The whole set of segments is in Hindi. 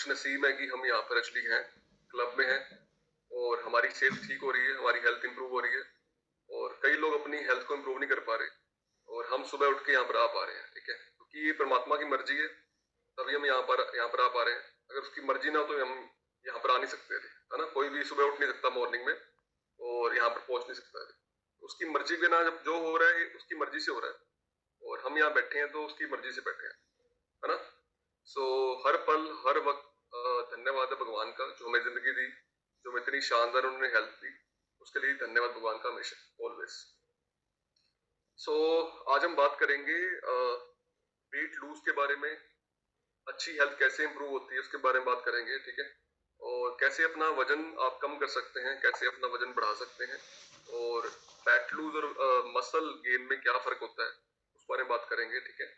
खुश नसीब है कि हम यहाँ पर एक्चुअली हैं, क्लब में हैं और हमारी सेहत ठीक हो रही है, हमारी हेल्थ इंप्रूव हो रही है। और कई लोग अपनी हेल्थ को इंप्रूव नहीं कर पा रहे और हम सुबह उठ के यहाँ पर आ पा रहे हैं, ठीक है, क्योंकि ये परमात्मा की मर्जी है, तभी हम यहाँ पर आ पा रहे हैं। अगर उसकी मर्जी ना हो तो हम यहाँ पर आ नहीं सकते थे, है ना। कोई भी सुबह उठ नहीं सकता मॉर्निंग में और यहाँ पर पहुंच नहीं सकता थे। उसकी मर्जी के ना, जब जो हो रहा है उसकी मर्जी से हो रहा है और हम यहाँ बैठे हैं तो उसकी मर्जी से बैठे हैं, है ना। सो हर पल हर वक्त धन्यवाद है भगवान का जो हमें जिंदगी दी, जो हमें इतनी शानदार उन्होंने हेल्प दी, उसके लिए धन्यवाद भगवान का हमेशा, ऑलवेज। सो आज हम बात करेंगे वेट लूज के बारे में, अच्छी हेल्थ कैसे इंप्रूव होती है उसके बारे में बात करेंगे, ठीक है। और कैसे अपना वजन आप कम कर सकते हैं, कैसे अपना वजन बढ़ा सकते हैं, और फैट लूज और मसल गेन में क्या फर्क होता है उस बारे में बात करेंगे, ठीक है।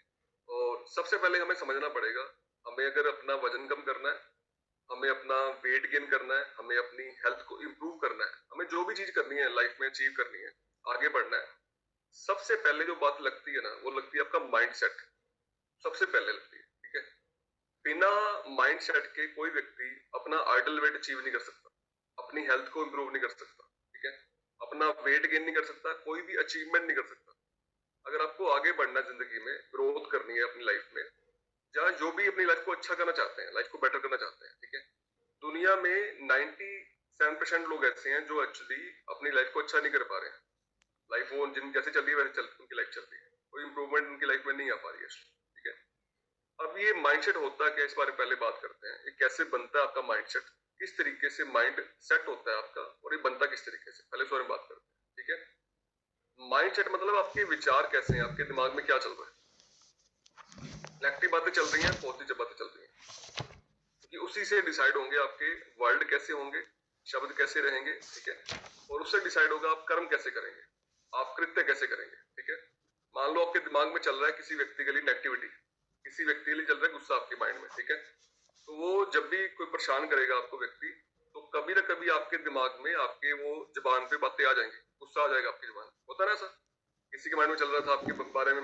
और सबसे पहले हमें समझना पड़ेगा, हमें अगर अपना वजन कम करना है, हमें अपना वेट गेन करना है, हमें अपनी हेल्थ को इंप्रूव करना है, हमें जो भी चीज करनी है लाइफ में अचीव करनी है, आगे बढ़ना है, सबसे पहले जो बात लगती है ना वो लगती है आपका माइंड सेट। सबसे पहले लगती है, ठीक है। बिना माइंड सेट के कोई व्यक्ति अपना आइडल वेट अचीव नहीं कर सकता, अपनी हेल्थ को इंप्रूव नहीं कर सकता, ठीक है, अपना वेट गेन नहीं कर सकता, कोई भी अचीवमेंट नहीं कर सकता। अगर आपको आगे बढ़ना है, जिंदगी में ग्रोथ करनी है अपनी लाइफ में, या जो भी अपनी लाइफ को अच्छा करना चाहते हैं, लाइफ को बेटर करना चाहते हैं, ठीक है, दुनिया में 97% लोग ऐसे हैं जो एक्चुअली अपनी लाइफ को अच्छा नहीं कर पा रहे हैं। लाइफ वो जिन जैसे चल रही है वैसे उनकी लाइफ चल रही है, कोई इंप्रूवमेंट उनकी लाइफ में नहीं आ पा रही है, ठीक है। अब ये माइंडसेट होता है क्या, इस बारे में पहले बात करते हैं। ये कैसे बनता है आपका माइंडसेट, किस तरीके से माइंड सेट होता है आपका, और ये बनता किस तरीके से, पहले इस बारे में बात करते हैं, ठीक है। माइंडसेट मतलब आपके विचार कैसे हैं, आपके दिमाग में क्या चल रहा है। नेगेटिव बातें चल रही हैं, पॉजिटिव बातें चल रही हैं, क्योंकि उसी से डिसाइड होंगे आपके वर्ल्ड कैसे होंगे, शब्द कैसे रहेंगे, ठीक है। और उससे डिसाइड होगा आप कर्म कैसे करेंगे, आप कृत्य कैसे करेंगे, ठीक है। मान लो आपके दिमाग में चल रहा है किसी व्यक्ति के लिए नेगेटिविटी, किसी व्यक्ति के लिए चल रहा है गुस्सा आपके माइंड में, ठीक है। तो वो जब भी कोई परेशान करेगा आपको व्यक्ति, तो कभी ना कभी आपके दिमाग में, आपके वो जुबान पे बातें आ जाएंगी, गुस्सा आ जाएगा आपकी जुबान, होता है ना ऐसा। किसी के माइंड में चल रहा था आपके बारे में,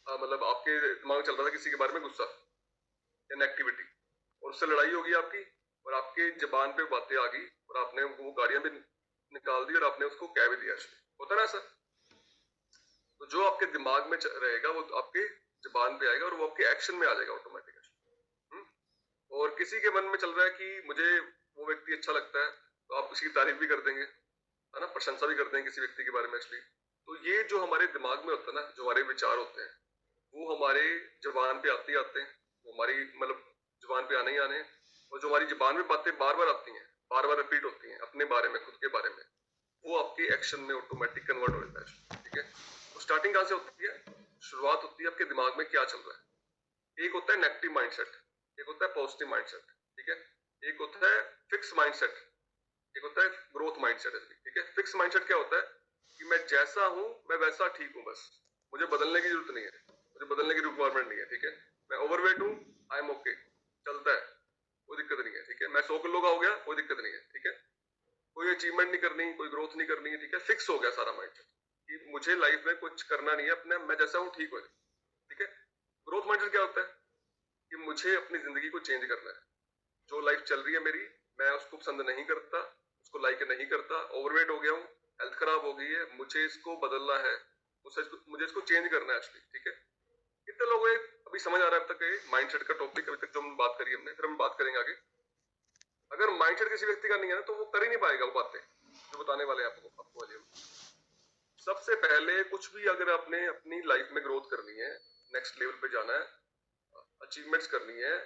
मतलब आपके दिमाग में चल रहा था किसी के बारे में गुस्सा या नेगेटिविटी, और उससे लड़ाई होगी आपकी, और आपके जबान पे बातें आ गई और आपने वो गाड़ियां भी निकाल दी और आपने उसको कह भी दिया, होता ना ऐसा। तो जो आपके दिमाग में रहेगा वो आपके जबान पे आएगा और वो आपके एक्शन में आ जाएगा ऑटोमेटिकली। और किसी के मन में चल रहा है कि मुझे वो व्यक्ति अच्छा लगता है, तो आप उसकी तारीफ भी कर देंगे, है ना, प्रशंसा भी कर देंगे किसी व्यक्ति के बारे में एक्चुअली। तो ये जो हमारे दिमाग में होता है ना, जो हमारे विचार होते हैं, वो हमारे जुबान पे आते ही आते हैं, वो हमारी मतलब जुबान पे आने ही आने हैं। और जो हमारी जुबान में बातें बार बार आती हैं, बार बार रिपीट होती हैं अपने बारे में, खुद के बारे में, वो आपके एक्शन में ऑटोमेटिक कन्वर्ट हो जाता है, ठीक है। तो स्टार्टिंग कहां से होती है, शुरुआत होती है आपके दिमाग में क्या चल रहा है। एक होता है नेगेटिव माइंडसेट, एक होता है पॉजिटिव माइंडसेट, ठीक है। एक होता है फिक्स माइंडसेट, एक होता है ग्रोथ माइंडसेट, ठीक है। फिक्स माइंडसेट क्या होता है कि मैं जैसा हूं मैं वैसा ठीक हूं, बस मुझे बदलने की जरूरत नहीं है, मुझे बदलने की रिक्वायरमेंट नहीं है, ठीक है। मैं ओवरवेट हूं, आई एम ओके, चलता है, कोई दिक्कत नहीं है, ठीक है। मैं 100 किलो का हो गया, कोई दिक्कत नहीं है, ठीक है। कोई अचीवमेंट नहीं करनी, कोई ग्रोथ नहीं करनी है, ठीक है। फिक्स हो गया सारा माइंडसेट कि मुझे लाइफ में कुछ करना नहीं है, अपने मैं जैसा हूं ठीक हो जाए, ठीक है। ग्रोथ माइंडसेट क्या होता है कि मुझे अपनी जिंदगी को चेंज करना है, जो लाइफ चल रही है मेरी, मैं उसको पसंद नहीं करता, उसको लाइक नहीं करता, ओवरवेट हो गया हूँ, हेल्थ खराब हो गई है, मुझे इसको बदलना है, मुझे इसको चेंज करना है एक्चुअली, ठीक है। कितने लोगों को अभी समझ आ रहा है अब तक माइंडसेट का टॉपिक, अभी तक जो हम बात करी हमने, फिर हम बात करेंगे आगे। अगर माइंडसेट किसी व्यक्ति का नहीं है ना, तो वो कर ही नहीं पाएगा वो बातें जो बताने वाले हैं आपको वाली। सबसे पहले कुछ भी अगर आपने अपनी लाइफ में ग्रोथ करनी है, नेक्स्ट लेवल पे जाना है, अचीवमेंट्स करनी है,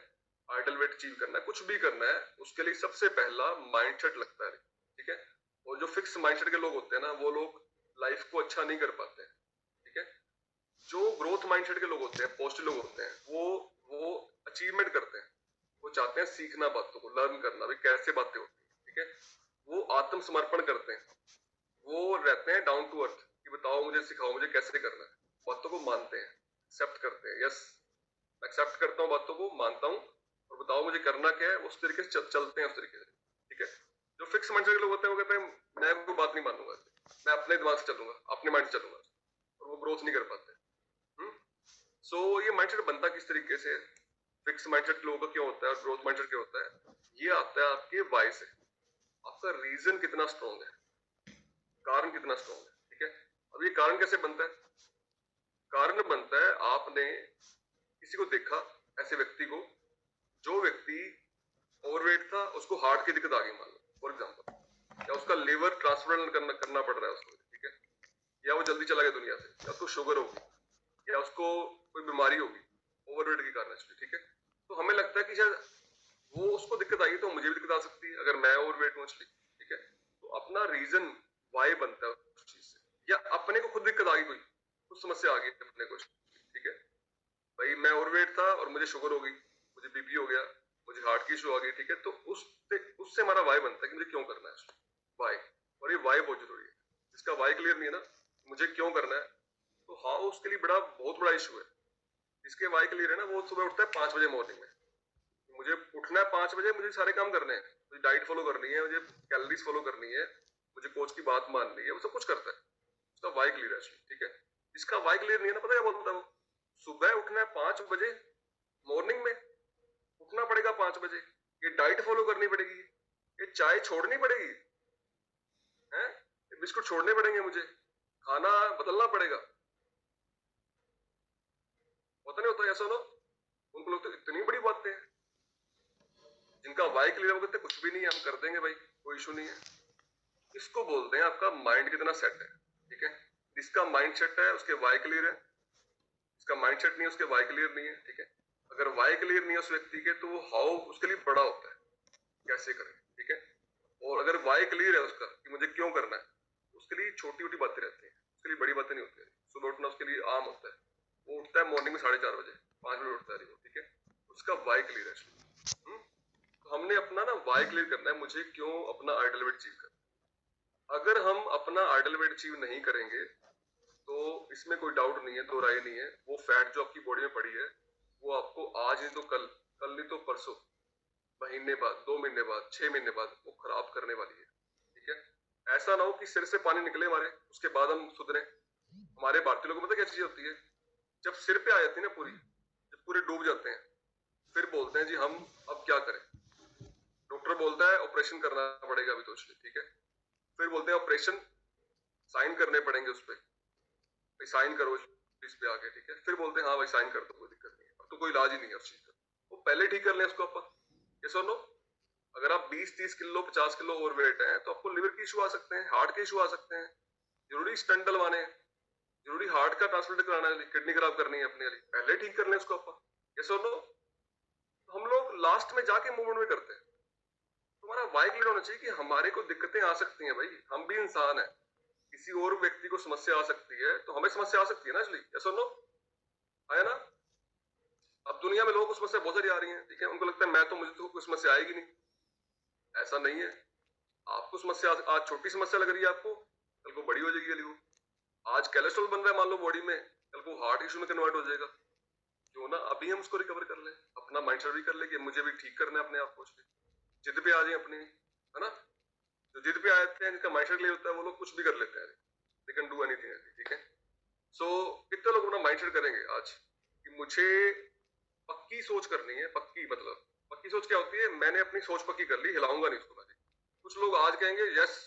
आइडल वेट अचीव करना है, कुछ भी करना है, उसके लिए सबसे पहला माइंडसेट लगता है, ठीक है। और जो फिक्स माइंडसेट के लोग होते हैं ना, वो लोग लाइफ को अच्छा नहीं कर पाते, ठीक है। जो ग्रोथ माइंडसेट के लोग होते हैं, पॉजिटिव लोग होते हैं, वो अचीवमेंट करते हैं, वो चाहते हैं सीखना, बातों को लर्न करना, भी कैसे बातें होती हैं, ठीक है। वो आत्मसमर्पण करते हैं, वो रहते हैं डाउन टू अर्थ कि बताओ मुझे, सिखाओ मुझे कैसे करना है, बातों को मानते हैं, एक्सेप्ट करते हैं, यस एक्सेप्ट करता हूँ, बातों को मानता हूँ, और बताओ मुझे करना क्या है, उस तरीके से चलते हैं उस तरीके से, ठीक है। जो फिक्स माइंडसेट के लोग होते हैं वो कहते हैं मैं कोई बात नहीं मानूंगा, मैं अपने दिमाग से चलूंगा, अपने माइंड से चलूंगा, और वो ग्रोथ नहीं कर पाते। सो ये माइंडसेट बनता किस तरीके से, फिक्स माइंडसेट के लोगों का क्या होता है और ग्रोथ माइंडसेट क्या होता है, ये आता है आपके वाई से। आपका रीजन कितना स्ट्रॉन्ग है, कारण कितना स्ट्रॉन्ग है, ठीक है। अब ये कारण कैसे बनता है? कारण बनता है, आपने किसी को देखा, ऐसे व्यक्ति को, जो व्यक्ति ओवरवेट था, उसको हार्ट की दिक्कत आ गई मान लो फॉर एग्जाम्पल, या उसका लिवर ट्रांसप्लांट करना पड़ रहा है उसको, ठीक है, या वो जल्दी चला गया दुनिया से, या उसको शुगर होगी, या उसको कोई बीमारी होगी ओवरवेट के कारण, ठीक है। तो हमें लगता है कि शायद वो उसको दिक्कत आई तो मुझे भी दिक्कत आ सकती है अगर मैं ओवरवेट हूँ, ठीक है। तो अपना रीजन वाई बनता है उस चीज से, या अपने को खुद दिक्कत आ गई, कोई कुछ समस्या आ गई अपने को, ठीक है। भाई मैं ओवरवेट था और मुझे शुगर हो गई, मुझे बीपी हो गया, मुझे हार्ट की इशू आ गई, ठीक है। तो उससे हमारा वाई बनता है कि मुझे क्यों करना है वाई, और ये वाई बहुत जरूरी है। इसका वाई क्लियर नहीं है ना, मुझे क्यों करना है, तो हाँ उसके लिए बहुत बड़ा इशू है। इसके वाई क्लियर है ना, वो सुबह उठता है 5 बजे मॉर्निंग में, मुझे उठना है 5 बजे, मुझे सारे काम करने हैं, मुझे डाइट फॉलो करनी है, मुझे कैलोरीज फॉलो करनी है, मुझे कोच की बात माननी है, वो सब कुछ करता है। उसका वाई क्लियर है, ठीक है। इसका वाई क्लियर नहीं है ना, पता है क्या बोलता है वो, सुबह उठना है 5 बजे मॉर्निंग में, उठना पड़ेगा 5 बजे, ये डाइट फॉलो करनी पड़ेगी, ये चाय छोड़नी पड़ेगी है, ये बिस्कुट छोड़ने पड़ेंगे, मुझे खाना बदलना पड़ेगा। होता नहीं होता ऐसा ना, उनको लोग तो इतनी बड़ी बातें हैं, जिनका वाई क्लियर होगा कुछ भी नहीं है, हम कर देंगे भाई, कोई इशू नहीं है। इसको बोलते हैं आपका माइंड कितना सेट है, ठीक है। जिसका माइंड सेट है उसके वाई क्लियर है, इसका माइंड सेट नहीं है उसके वाई क्लियर नहीं है, ठीक है। अगर वाई क्लियर नहीं है उस व्यक्ति के, तो वो हाउ उसके लिए बड़ा होता है, कैसे करें, ठीक है। और अगर वाई क्लियर है उसका कि मुझे क्यों करना है, उसके लिए छोटी छोटी बातें रहती हैं, उसके लिए बड़ी बातें नहीं होती है। सुबह उठना उसके लिए आम होता है, वो उठता है मॉर्निंग में 4:30 बजे, 5 बजे उठता है, ठीक है। उसका वाई क्लियर है। तो हमने अपना ना वाई क्लियर करना है, मुझे क्यों अपना आइडल वेट अचीव करना। अगर हम अपना आइडल वेट अचीव नहीं करेंगे, तो इसमें कोई डाउट नहीं है, दो राय नहीं है, वो फैट जो आपकी बॉडी में पड़ी है, वो आपको आज नहीं तो कल, कल नहीं तो परसों, महीने बाद, 2 महीने बाद, 6 महीने बाद वो खराब करने वाली है, ठीक है। ऐसा ना हो कि सिर से पानी निकले हमारे, उसके बाद हम सुधरे। हमारे भारतीय लोगों को पता क्या चीज होती है, जब सिर पे आ जाती है ना पूरी, जब पूरे डूब जाते हैं, फिर बोलते हैं जी हम अब क्या करें। डॉक्टर बोलता है ऑपरेशन करना पड़ेगा अभी तो, ठीक है। फिर बोलते हैं ऑपरेशन, साइन करने पड़ेंगे उस पर, भाई साइन करो इस पे आके, ठीक है। फिर बोलते हैं हाँ भाई साइन कर दो, कोई दिक्कत नहीं है, अब तो कोई इलाज ही नहीं है उस चीज का, वो पहले ठीक कर लें उसको अपन, ये सुनो। अगर आप 20-30 किलो 50 किलो ओवरवेट हैं, तो आपको लिवर के इशू आ सकते हैं, हार्ट के इशू आ सकते हैं, जरूरी स्टंट डलवाने हैं, जरूरी हार्ट का ट्रांसप्लांट कराना है, किडनी खराब करनी है अपने लिए, पहले ठीक कर लें उसको अपन, ये सुनो। हम लोग लास्ट में जाके मूवमेंट में करते हैं। तुम्हारा वाई क्लियर होना चाहिए कि हमारे को दिक्कतें आ सकती हैं भाई, हम भी इंसान है, किसी और व्यक्ति को समस्या आ सकती है, तो हमें समस्या आ सकती है ना, इसलिए ये सुनो, है ना। अब दुनिया में लोगों को समस्या बहुत सारी आ रही है, ठीक है, उनको लगता है मैं तो, मुझे तो कोई समस्या आएगी नहीं, ऐसा नहीं है। आपको समस्या आज छोटी समस्या लग रही है आपको, कल को बड़ी हो जाएगी, वो आज कोलेस्ट्रॉल बन रहा है मान लो बॉडी में, कल को हार्ट इशू में कन्वर्ट हो जाएगा। क्यों ना अभी हम उसको रिकवर कर लें, अपना माइंडसेट भी कर ले कि मुझे भी ठीक करना है अपने आप को, जिद पे आ जाए अपनी, है ना। जो जिद पे आते हैं, जिनका माइंडसेट क्लियर होता है, वो लोग कुछ भी कर लेते हैं, दे कैन डू एनीथिंग, ठीक है। सो कितने लोग अपना माइंडसेट करेंगे आज कि मुझे पक्की सोच करनी है, पक्की मतलब पक्की सोच क्या होती है, मैंने अपनी सोच पक्की कर ली, हिलाऊंगा नहीं उसको मैं। कुछ लोग आज कहेंगे यस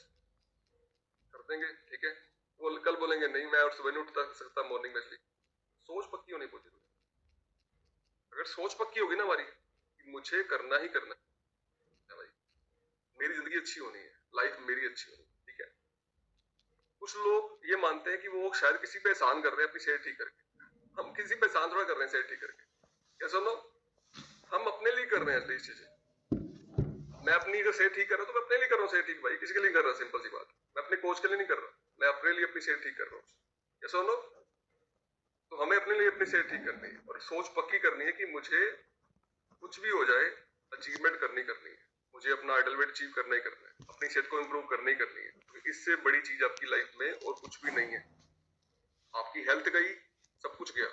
कर देंगे, ठीक है, वो कल बोलेंगे नहीं मैं और सुबह नहीं उठ सकता मॉर्निंग में, इसलिए सोच पक्की होनी बहुत जरूरी है। अगर सोच पक्की होगी ना हमारी कि मुझे करना ही करना है भाई, मेरी जिंदगी अच्छी होनी है, लाइफ मेरी अच्छी होनी है, ठीक है। कुछ लोग ये मानते हैं कि वो शायद किसी पे एहसान कर रहे हैं अपनी सेहत ठीक करके, हम किसी पे एहसान थोड़ा कर रहे हैं सेहत ठीक करके, क्या सुनो, हम अपने लिए कर रहे हैं ऐसी चीजें। मैं अपनी अगर सेहत ठीक कर रहा हूँ तो मैं अपने लिए कर रहा हूँ सेहत ठीक, भाई किसी के लिए कर रहा, सिंपल सी बात, मैं अपने कोच के लिए नहीं कर रहा, मैं अपने लिए अपनी सेहत ठीक कर रहा हूँ, क्या सुनो। तो हमें अपने लिए अपनी सेहत ठीक करनी है और सोच पक्की करनी है कि मुझे कुछ भी हो जाए अचीवमेंट करनी है, मुझे अपना आइडल वेट अचीव करना ही करना है, अपनी सेहत को इंप्रूव करनी ही करनी है। तो इससे बड़ी चीज आपकी लाइफ में और कुछ भी नहीं है। आपकी हेल्थ गई, सब कुछ गया,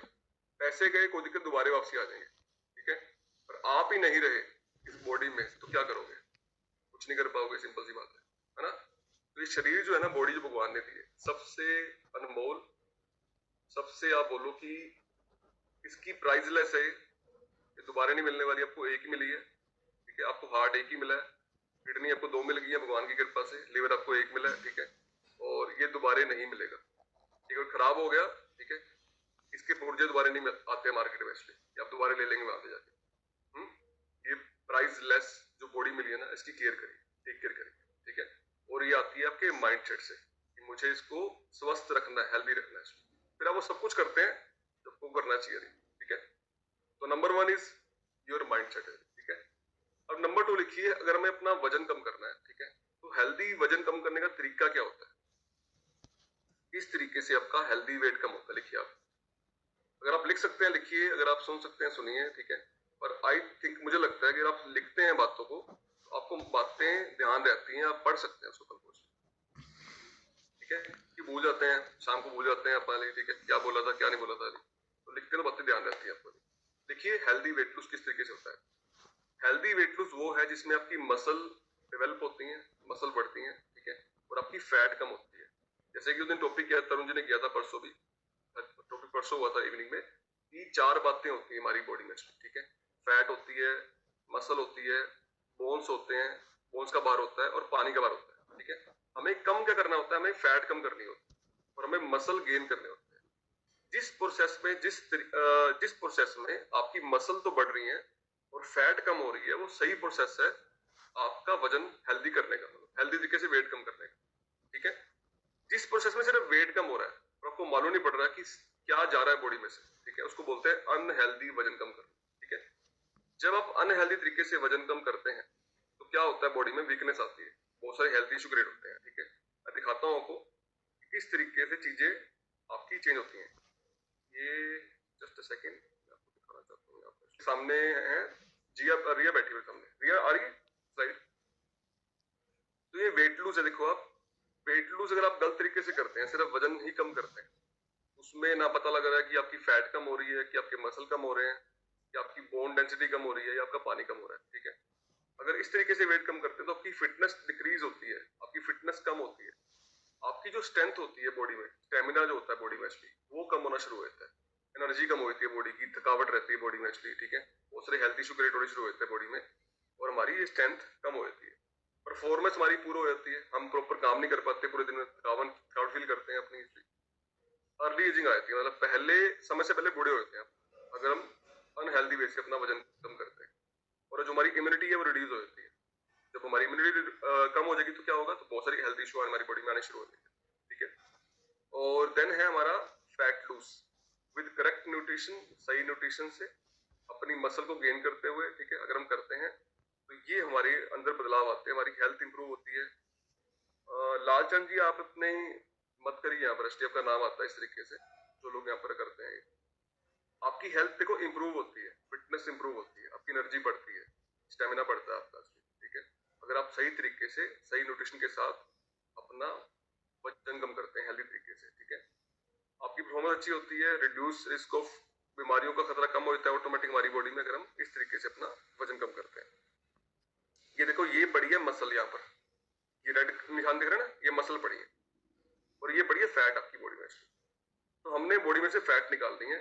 पैसे गए, कोई दिक्कत, दोबारा वापसी आ जाएंगे, ठीक है। पर आप ही नहीं रहे इस बॉडी में तो क्या करोगे, कुछ नहीं कर पाओगे, सिंपल सी बात है ना। तो ये शरीर जो है ना, बॉडी जो भगवान ने दी है, सबसे अनमोल, सबसे आप बोलो कि इसकी प्राइसलेस है, ये दोबारा नहीं मिलने वाली, आपको एक ही मिली है, ठीक है। आपको हार्ट एक ही मिला है, किडनी आपको 2 मिल गई है भगवान की कृपा से, लिवर आपको एक मिला है, ठीक है। और ये दोबारा नहीं मिलेगा, ठीक है। खराब हो गया, ठीक है, इसके पुर्जे दोबारा नहीं आते मार्केट में, इसलिए आप दोबारा ले लेंगे वहां पे जाके। ये प्राइस लेस जो बॉडी मिली है ना, इसकी केयर करिए, टेक केयर करिए, ठीक है। और ये आती है आपके माइंडसेट से कि मुझे इसको स्वस्थ रखना है, हेल्दी रखना है। फिर आप वो सब कुछ करते हैं जो आपको करना चाहिए, ठीक है। तो नंबर 1 इज योर माइंडसेट है, ठीक है। अब नंबर 2 लिखिए, अगर हमें अपना वजन कम करना है, ठीक है, तो हेल्दी वजन कम करने का तरीका क्या होता है, इस तरीके से आपका हेल्दी वेट कम होता है। लिखिए आप, अगर आप लिख सकते हैं लिखिए, अगर आप सुन सकते हैं सुनिए, ठीक है। पर आई थिंक, मुझे लगता है कि अगर आप लिखते हैं बातों को तो आपको बातें ध्यान रहती हैं, आप पढ़ सकते हैं उसको कल, ठीक है। कि भूल जाते हैं, शाम को भूल जाते हैं आप पहले, ठीक है, क्या बोला था क्या नहीं बोला था, तो लिखते तो बातें ध्यान रहती है आपको। देखिए हेल्दी वेट लूज किस तरीके से होता है। हेल्दी वेट लूज वो है जिसमें आपकी मसल डेवलप होती हैं, मसल बढ़ती हैं, ठीक है, और आपकी फैट कम होती है। जैसे कि उस दिन टॉपिक किया तरुण जी ने किया था, परसों भी टॉपिक परसों हुआ था इवनिंग में, कि 4 बातें होती है हमारी बॉडी में, ठीक है। फैट होती है, मसल होती है, बोन्स होते हैं, बोन्स का बार होता है, और पानी का बार होता है, ठीक है। हमें कम क्या करना होता है, हमें फैट कम करनी होती है और हमें मसल गेन करने होते हैं। जिस प्रोसेस में जिस प्रोसेस में आपकी मसल तो बढ़ रही है और फैट कम हो रही है, वो सही प्रोसेस है आपका वजन हेल्दी करने का, हेल्दी तरीके से वेट कम करने का, ठीक है। जिस प्रोसेस में सिर्फ वेट कम हो रहा है और आपको मालूम नहीं पड़ रहा कि क्या जा रहा है बॉडी में से, ठीक है, उसको बोलते हैं अनहेल्दी वजन कम करना, ठीक है। जब आप अनहेल्दी तरीके से वजन कम करते हैं तो क्या होता है, बॉडी में वीकनेस आती है, बहुत सारे हेल्थ इशू क्रिएट होते हैं, ठीक है। मैं दिखाता हूँ आपको किस तरीके से चीजें आपकी चेंज होती हैं। ये जस्ट अ सेकेंड, मैं आपको दिखाना चाहता हूँ। यहाँ पर सामने है जिया, रिया बैठी हुई सामने, रिया आ रही है स्लाइड। तो ये वेट लूज है, देखो आप, वेट लूज अगर आप गलत तरीके से करते हैं, सिर्फ वजन ही कम करते हैं, उसमें ना पता लग रहा है कि आपकी फैट कम हो रही है, कि आपके मसल कम हो रहे हैं, कि आपकी बोन डेंसिटी कम हो रही है, या आपका पानी कम हो रहा है, ठीक है। अगर इस तरीके से वेट कम करते हैं तो आपकी फिटनेस डिक्रीज होती है, आपकी फिटनेस कम होती है, आपकी जो स्ट्रेंथ होती है बॉडी में, स्टेमिना जो होता है बॉडी में एक्चुअली, वो कम होना शुरू होता है, एनर्जी कम होती है बॉडी की, थकावट रहती है बॉडी में एक्चुअली, ठीक है। बहुत सारे हेल्थ इशू क्रिएट होने शुरू होते हैं बॉडी में, और हमारी ये स्ट्रेंथ कम हो जाती है, परफॉर्मेंस हमारी पूरी हो जाती है, हम प्रॉपर काम नहीं कर पाते पूरे दिन में, थकावट फील करते हैं अपनी। अर्ली एजिंग आ जाती है, मतलब पहले समय से पहले बूढ़े हो जाते हैं अगर हम अनहेल्दी वे से अपना वजन कम करते हैं। और जो हमारी इम्यूनिटी है वो रिड्यूस हो जाती है। जब हमारी इम्यूनिटी कम हो जाएगी तो क्या होगा, तो बहुत सारी हेल्थ इशू हमारी बॉडी में आने शुरू हो जाएंगे, ठीक है। और देन है हमारा fat loose with correct nutrition, सही न्यूट्रिशन से अपनी मसल को गेन करते हुए, ठीक है, अगर हम करते हैं तो ये हमारे अंदर बदलाव आते हैं, हमारी हेल्थ इंप्रूव होती है। लालचंद जी आप अपने मत करिए यहाँ पर, स्टेप का नाम आता है इस तरीके से, जो लोग यहाँ पर करते हैं, आपकी हेल्थ देखो इंप्रूव होती है, फिटनेस इंप्रूव होती है, आपकी एनर्जी बढ़ती है, स्टेमिना बढ़ता है आपका, ठीक है। अगर आप सही तरीके से सही न्यूट्रिशन के साथ अपना वजन कम करते हैं हेल्दी तरीके से, ठीक है, आपकी परफॉर्मेंस अच्छी होती है, रिड्यूस रिस्क ऑफ बीमारियों का खतरा कम हो जाता है ऑटोमेटिक हमारी बॉडी में, अगर हम इस तरीके से अपना वजन कम करते हैं। ये देखो, ये बड़ी है मसल, यहाँ पर ये रेड निशान दिख रहा है ना, ये मसल पड़ी है, और ये बड़ी है फैट आपकी बॉडी में। तो हमने बॉडी में से फैट निकालनी है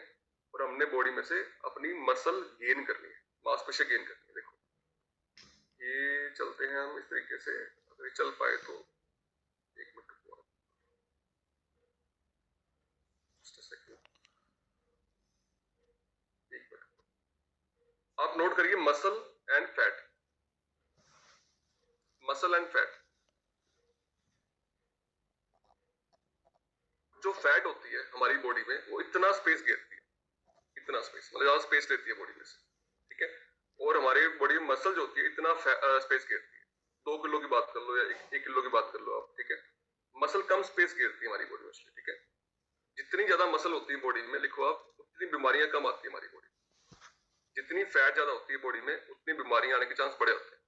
और हमने बॉडी में से अपनी मसल गेन करनी है, मांसपेशियां गेन करनी है। देखो ये चलते हैं हम इस तरीके से, अगर ये चल पाए तो, एक मिनट रुको, एक मिनट, आप नोट करिए muscle and fat, muscle and fat. जो फैट होती है हमारी बॉडी में वो इतना स्पेस घेरती है, इतना स्पेस, मतलब ज्यादा स्पेस लेती है बॉडी में से, ठीक है। और हमारे बॉडी में मसल जो होती है इतना स्पेस घेरती है, 2 किलो की बात कर लो या 1 किलो की बात कर लो आप, ठीक है। मसल कम स्पेस घेरती है हमारी बॉडी में, ठीक है। जितनी ज्यादा मसल होती है बॉडी में, लिखो आप, उतनी बीमारियां कम आती है हमारी बॉडी में। जितनी फैट ज्यादा होती है बॉडी में, उतनी बीमारियां आने के चांस बढ़े होते हैं,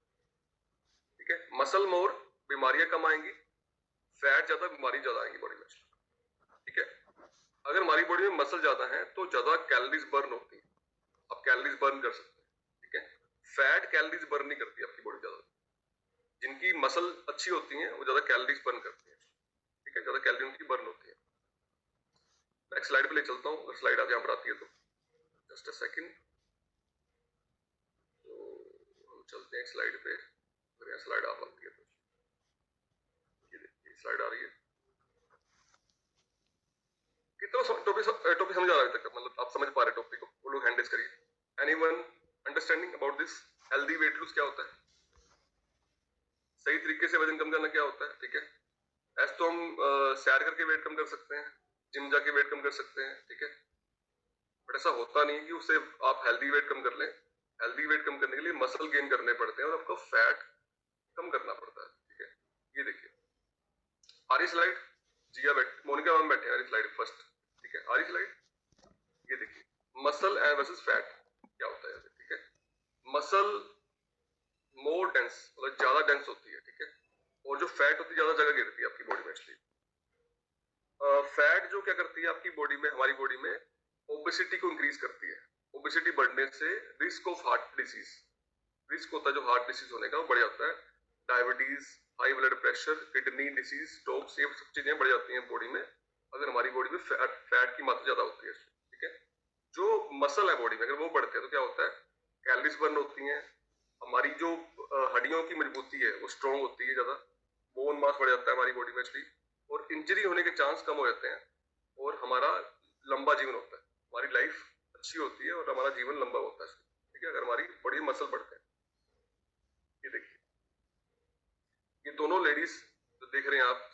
ठीक है। मसल मोर, बीमारियां कम आएंगी, फैट ज्यादा, बीमारी ज्यादा आएंगी बॉडी में, ठीक है। अगर हमारी बॉडी में मसल ज्यादा है तो ज्यादा कैलोरीज बर्न होती है, आप कैलोरीज बर्न कर सकते हैं, ठीक है। फैट कैलोरीज बर्न नहीं करती आपकी बॉडी ज्यादा, जिनकी मसल अच्छी होती है वो ज्यादा कैलोरीज बर्न करती है, ठीक है, ज्यादा कैलोरी उनकी बर्न होती है। नेक्स्ट स्लाइड पे ले चलता हूँ, अगर स्लाइड आप यहाँ पर आती है तो, जस्ट अ सेकंड। चलते हैं एक स्लाइड पे, अगर यहाँ स्लाइड आ पाती है तो। ये देखिए स्लाइड आ रही है। कितना टॉपिक टॉपिक समझ आ रहा है तक, मतलब आप समझ पा रहे टॉपिक को, वो लोग हैंडल करिए। Anyone understanding about this? Healthy weight lose क्या होता है, सही तरीके से वजन कम करना क्या होता है, ठीक है। ऐसे तो हम सैर करके वेट कम कर सकते हैं, जिम जाके वेट कम कर सकते हैं, ठीक है। बट ऐसा होता नहीं कि उससे आप हेल्दी वेट कम कर लें। हेल्दी वेट कम करने के लिए मसल गेन करने पड़ते हैं और आपको फैट कम करना पड़ता है, ठीक है। ये देखिए आ रही स्लाइड, जिया बैठ मोनिका मैम बैठे हैं स्लाइड फर्स्ट, ठीक है। आ रही स्लाइड, ये देखिए मसल एंड वर्सेस फैट क्या होता है, ठीक है। मसल मोर डेंस, मतलब ज्यादा डेंस होती है, ठीक है। और जो फैट होती है ज्यादा जगह घेरती है आपकी बॉडी में। एक्चुअली फैट जो क्या करती है आपकी बॉडी में, हमारी बॉडी में ओबेसिटी को इंक्रीज करती है। ओबेसिटी बढ़ने से risk of heart disease, risk होता है जो हार्ट डिसीज होने का वो बढ़ जाता है। Diabetes, high blood pressure, kidney disease, strokes, ये सब चीजें बढ़ जाती हैं बॉडी में अगर हमारी बॉडी में फैट की मात्रा ज्यादा होती है, ठीक है। जो मसल है बॉडी में अगर वो बढ़ते हैं तो क्या होता है, कैलोरीज बर्न होती हैं, हमारी जो हड्डियों की मजबूती है वो स्ट्रॉन्ग होती है ज्यादा, बोन मास बढ़ जाता है हमारी बॉडी में एक्चुअली, और इंजरी होने के चांस कम हो जाते हैं, और हमारा लंबा जीवन होता है, हमारी लाइफ अच्छी होती है और हमारा जीवन लंबा होता है, ठीक है, अगर हमारी बॉडी मसल बढ़ते हैं। ये देखिए ये दोनों लेडीज जो देख रहे हैं आप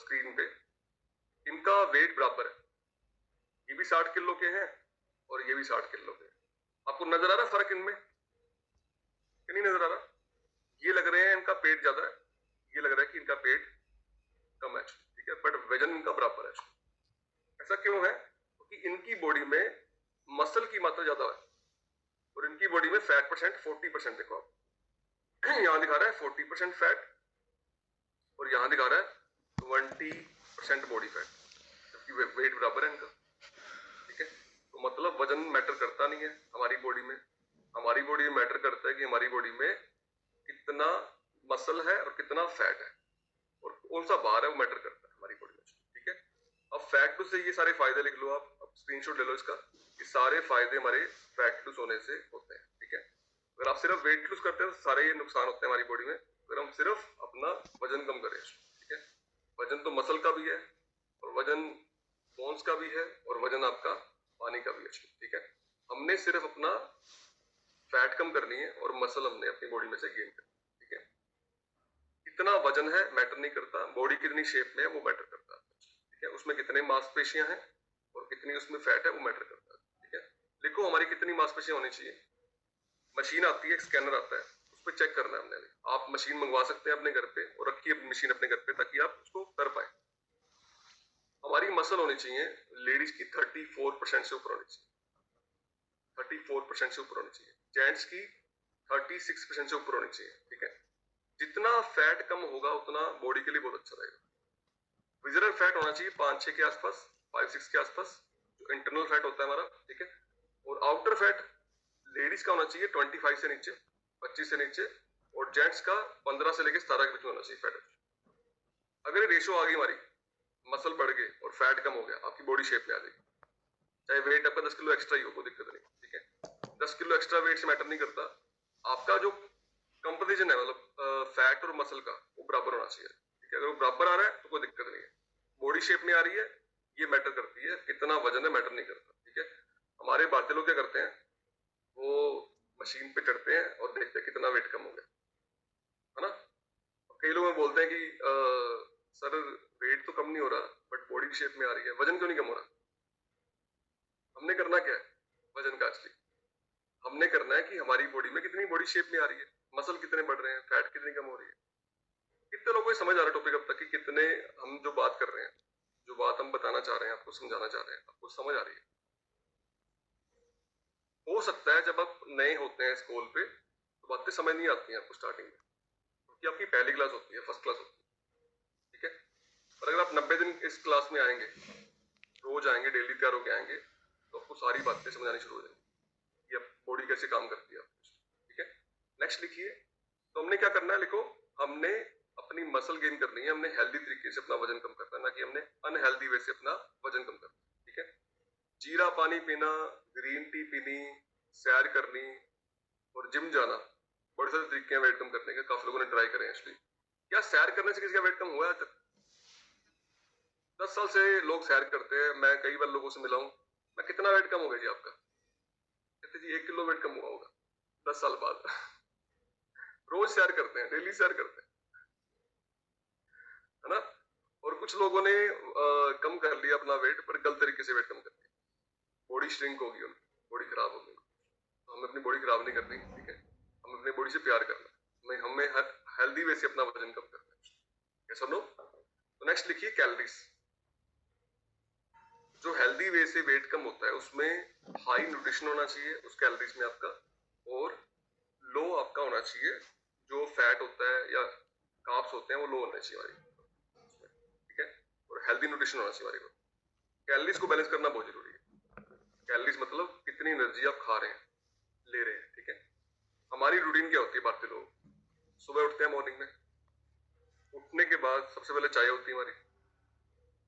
स्क्रीन पे, इनका वेट बराबर है, ये भी 60 किलो के हैं और ये भी 60 किलो के हैं। आपको नजर आ रहा है फर्क इनमें कि नहीं नजर आ रहा? ये लग रहे हैं इनका पेट ज्यादा है, ये लग रहा है कि इनका पेट कम है, ठीक है, बट वजन इनका बराबर है। ऐसा क्यों है? क्योंकि इनकी बॉडी में मसल की मात्रा ज्यादा है और इनकी बॉडी में फैट परसेंट 40%। देखो आप यहां दिखा रहा है 40% फैट और यहां दिखा रहा है 20% बॉडी फैट, जबकि वेट बराबर है इनका, ठीक है। तो मतलब वजन मैटर करता नहीं है हमारी बॉडी में, हमारी बॉडी में मैटर करता है कि हमारी बॉडी में कितना मसल है और कितना फैट है और कौन सा बार है वो मैटर करता है हमारी बॉडी में, ठीक है। अब फैट लूज से ये सारे फायदे लिख लो आप, अब स्क्रीनशॉट ले लो इसका, ये सारे फायदे हमारे फैट लूज होने से होते हैं, ठीक है। अगर आप सिर्फ वेट लूज करते हैं तो सारे ये नुकसान होते हैं हमारी बॉडी में, अगर हम सिर्फ अपना वजन कम करें, ठीक है। वजन तो मसल का भी है और वजन बोन्स का भी है और वजन आपका पानी का भी है, ठीक है। हमने सिर्फ अपना फैट कम करनी है और मसल हमने अपनी बॉडी में से गेन करनी है, ठीक है। कितना वजन है मैटर नहीं करता, बॉडी कितनी शेप में है वो मैटर करता है, ठीक है। उसमें कितने मांसपेशियां हैं और कितनी उसमें फैट है वो मैटर करता है, ठीक है। देखो हमारी कितनी मांसपेशियां होनी चाहिए, मशीन आती है, स्कैनर आता है, उस पर चेक करना है हमने। आप मशीन मंगवा सकते हैं अपने घर पे और रखिए मशीन अपने घर पे ताकि आप उसको कर पाए। हमारी मसल होनी चाहिए लेडीज की 34% से ऊपर होनी चाहिए, 34% से ऊपर होनी चाहिए, जेंट्स की 36% से ऊपर होनी चाहिए, ठीक है। जितना फैट कम होगा उतना बॉडी के लिए बहुत अच्छा रहेगा। विजरल फैट होना चाहिए 5-6 के आसपास, 5-6 के आसपास, जो इंटरनल फैट होता है हमारा, ठीक है। और आउटर फैट लेडीज का होना चाहिए 25 से नीचे, 25 से नीचे, और जेंट्स का 15 से लेकर 17 के बीच में होना चाहिए फैट। अगर ये रेशो आ गई हमारी, मसल बढ़ गए और फैट कम हो गया, आपकी बॉडी शेप में आ जाएगी, चाहे वेट आपका 10 किलो एक्स्ट्रा ही हो, कोई दिक्कत नहीं, ठीक है। 10 किलो एक्स्ट्रा वेट से मैटर नहीं करता, आपका जो कंपोजिशन है मतलब फैट और मसल का वो बराबर होना चाहिए, ठीक है। अगर वो बराबर आ रहा है तो कोई दिक्कत नहीं है, बॉडी शेप में आ रही है ये मैटर करती है, कितना वजन है मैटर नहीं करता, ठीक है। हमारे भारतीय लोग क्या करते हैं, वो मशीन पे चढ़ते हैं और देखते हैं कितना वेट कम हो गया, है ना। कई लोग बोलते हैं कि सर वेट तो कम नहीं हो रहा बट बॉडी शेप में आ रही है, वजन क्यों नहीं कम हो रहा? हमने करना क्या है वजन का? असली हमने करना है कि हमारी बॉडी में कितनी बॉडी शेप में आ रही है, मसल कितने बढ़ रहे हैं, फैट कितनी कम हो रही है। कितने लोगों को समझ आ रहा है टॉपिक अब तक कि कितने हम जो बात कर रहे हैं, जो बात हम बताना चाह रहे हैं, आपको समझाना चाह रहे हैं, आपको समझ आ रही है? हो सकता है जब आप नए होते हैं स्कूल पे तो बातें समझ नहीं आती हैं आपको स्टार्टिंग में, क्योंकि आपकी पहली क्लास होती है, फर्स्ट क्लास होती है, ठीक है। और अगर आप 90 दिन इस क्लास में आएंगे, रोज आएंगे, डेली तैयार होके आएंगे, तो आपको सारी बातें समझ आनी शुरू हो जाएंगी कि अब बॉडी कैसे काम करती है, ठीक है। नेक्स्ट लिखिए, तो हमने क्या करना है, लिखो, हमने अपनी मसल गेन करनी है, हमने हेल्दी तरीके से अपना वजन कम करना है, ना कि हमने अनहेल्दी वे से अपना वजन कम करना है, ठीक है। जीरा पानी पीना, ग्रीन टी पीनी, सैर करनी और जिम जाना, बड़े सारे तरीके हैं वेट कम करने के, काफी लोगों ने ट्राई करे हैं एक्चुअली। क्या सैर करने से किसी का वेट कम हुआ है आज तक? 10 साल से लोग सैर करते हैं, मैं कई बार लोगों से मिला हूँ। मैं कितना वेट कम हो गया जी आपका? कहते जी 1 किलो वेट कम हुआ होगा 10 साल बाद। रोज सैर करते हैं, डेली सैर करते हैं, है ना। और कुछ लोगों ने कम कर लिया अपना वेट, पर गलत तरीके से वेट कम कर लिया, बॉडी श्रिंक होगी उनकी, बॉडी खराब होगी। तो हमें अपनी बॉडी खराब नहीं करनी, ठीक है। हमें अपनी बॉडी से प्यार करना, हमें हर हेल्दी वे से अपना वजन कम करना है। यस और नो? तो नेक्स्ट लिखिए कैलोरीज। जो हेल्दी वे से वेट कम होता है उसमें हाई न्यूट्रिशन होना चाहिए उस कैलोरीज में आपका, और लो आपका होना चाहिए, जो फैट होता है या कार्ब्स होते हैं वो लो होने चाहिए हमारी, ठीक है। और हेल्दी न्यूट्रिशन होना चाहिए हमारे को। कैलोरीज को बैलेंस करना बहुत जरूरी है। कैलोरीज मतलब कितनी एनर्जी आप खा रहे हैं, ले रहे हैं, ठीक है। हमारी रूटीन क्या होती है भारतीय लोग? सुबह उठते हैं, मॉर्निंग में उठने के बाद सबसे पहले चाय होती है हमारी,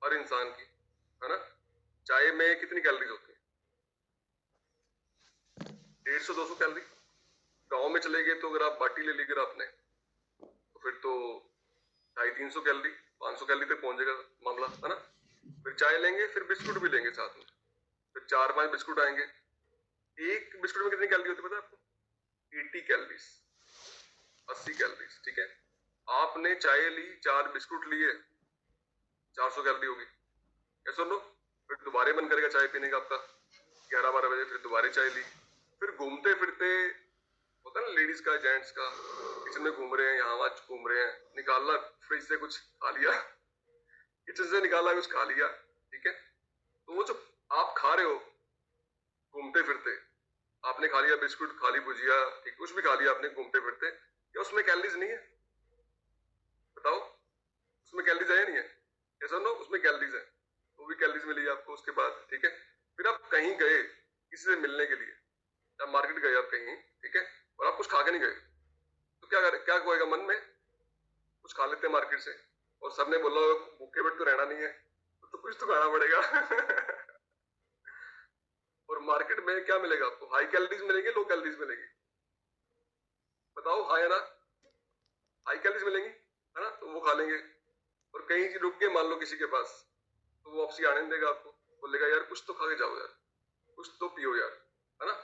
हर इंसान की, है ना। चाय में कितनी कैलोरीज होती है? 150-200 कैलोरी। गांव में चले गए तो अगर आप बाटी ले ली अगर आपने, तो फिर तो 250-300 कैलोरी, 500 कैलोरी तक पहुंच जाएगा मामला, है ना। फिर चाय लेंगे, फिर बिस्कुट भी लेंगे साथ में, फिर 4-5 बिस्कुट आएंगे। एक बिस्कुट में कितनी कैलोरी होती है पता है आपको? 80 कैलोरीज, 80 कैलोरीज, ठीक है। आपने चाय ली, 4 बिस्कुट लिए, 400 कैलोरी होगी। कैसे लो? फिर दोबारा मन करेगा चाय पीने का आपका 11-12 बजे, फिर दोबारा चाय ली, फिर घूमते फिरते होता है ना लेडीज का, जेंट्स का, किचन में घूम रहे हैं, यहाँ वहां घूम रहे हैं, निकालना फ्रिज से कुछ खा लिया, किचन से निकाला कुछ खा लिया, ठीक है। तो वो जो आप खा रहे हो घूमते फिरते, आपने खा लिया बिस्कुट, खा ली भुजिया, ठीक, कुछ भी खा लिया आपने घूमते फिरते, क्या उसमें कैलोरीज नहीं है? बताओ, उसमें कैलोरीज है या नहीं है? ऐसा नो, उसमें कैलोरीज है, वो भी कैलोरीज मिली आपको उसके बाद, ठीक है। फिर आप कहीं गए किसी से मिलने के लिए, या मार्केट गए आप कहीं, ठीक है, और आप कुछ खा के नहीं गए, तो क्या होएगा मन में? कुछ खा लेते हैं मार्केट से, और सर ने बोला भूखे पेट तो रहना नहीं है, तो कुछ तो खाना पड़ेगा। और मार्केट में क्या मिलेगा आपको? हाई कैलोरीज मिलेंगे, लो कैलोरीज मिलेंगी? बताओ, हाँ या ना? हाई कैलोरीज मिलेंगी, है ना, तो वो खा लेंगे। और कहीं रुक के मान लो किसी के पास, तो वो वापसी आने नहीं देगा आपको, बोलेगा यार कुछ तो खा के जाओ यार, कुछ तो पियो यार, है ना।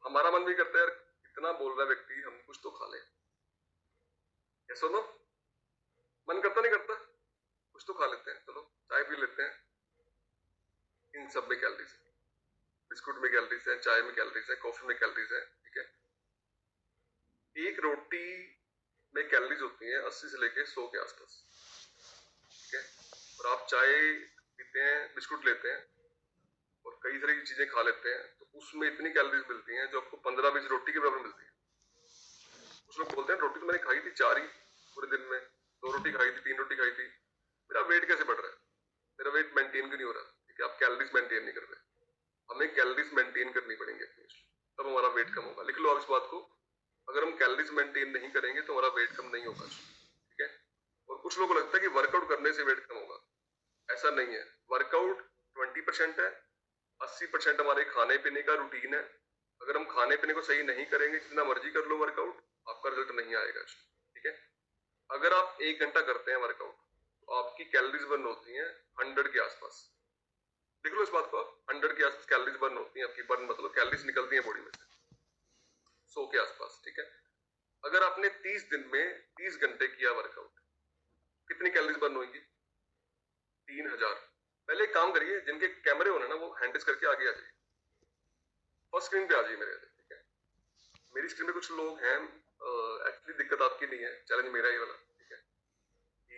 हमारा मन भी करता है यार, इतना बोल रहा है व्यक्ति, हम कुछ तो खा ले। कैसे नो? मन करता नहीं करता? कुछ तो खा लेते हैं, चलो चाय पी लेते हैं। इन सब में कैलोरीज है, बिस्कुट में कैलोरीज है, चाय में कैलोरीज है, कॉफी में कैलोरीज है, ठीक है। एक रोटी में कैलोरीज होती है 80 से लेके 100 के आसपास, ठीक है। और आप चाय पीते हैं, बिस्कुट लेते हैं और कई तरह की चीजें खा लेते हैं, तो उसमें इतनी कैलोरीज मिलती हैं जो आपको 15-20 रोटी के बराबर मिलती है। कुछ लोग बोलते हैं रोटी तो मैंने खाई थी 4 ही पूरे दिन में, 2 रोटी खाई थी, 3 रोटी खाई थी, मेरा वेट कैसे बढ़ रहा है? मेरा वेट मेंटेन क्यों नहीं हो रहा? ठीक है, आप कैलोरीज मेंटेन नहीं कर रहे। हमें कैलोरीज मेंटेन करनी पड़ेंगे अपनी, तब हमारा वेट कम होगा। लिख लो आप इस बात को, अगर हम कैलोरीज मेंटेन नहीं करेंगे तो हमारा वेट कम नहीं होगा, ठीक है। और कुछ लोगों को लगता है कि वर्कआउट करने से वेट कम होगा, ऐसा नहीं है। वर्कआउट 20% है, 80% हमारे खाने पीने का रूटीन है। अगर हम खाने पीने को सही नहीं करेंगे, जितना मर्जी कर लो वर्कआउट, आपका रिजल्ट नहीं आएगा, ठीक है। अगर आप 1 घंटा करते हैं वर्कआउट, तो आपकी कैलोरीज बर्न होती हैं 100 के आसपास। देख लो इस बात को, 100 के आसपास कैलोरीज बर्न होती हैं आपकी, बर्न मतलब कैलोरीज निकलती हैं बॉडी में से 100 के आसपास, ठीक है। अगर आपने 30 दिन में 30 घंटे किया वर्कआउट, कितनी कैलोरीज बर्न होगी? 3000। पहले एक काम करिए, जिनके कैमरे होने ना वो हैंड करके आगे आ जाइए, फर्स्ट स्क्रीन पे आ जाइए मेरे, ठीक है। मेरी स्क्रीन पे कुछ लोग हैं, एक्चुअली दिक्कत आपकी नहीं है, चैलेंज मेरा ही वाला, ठीक है। कि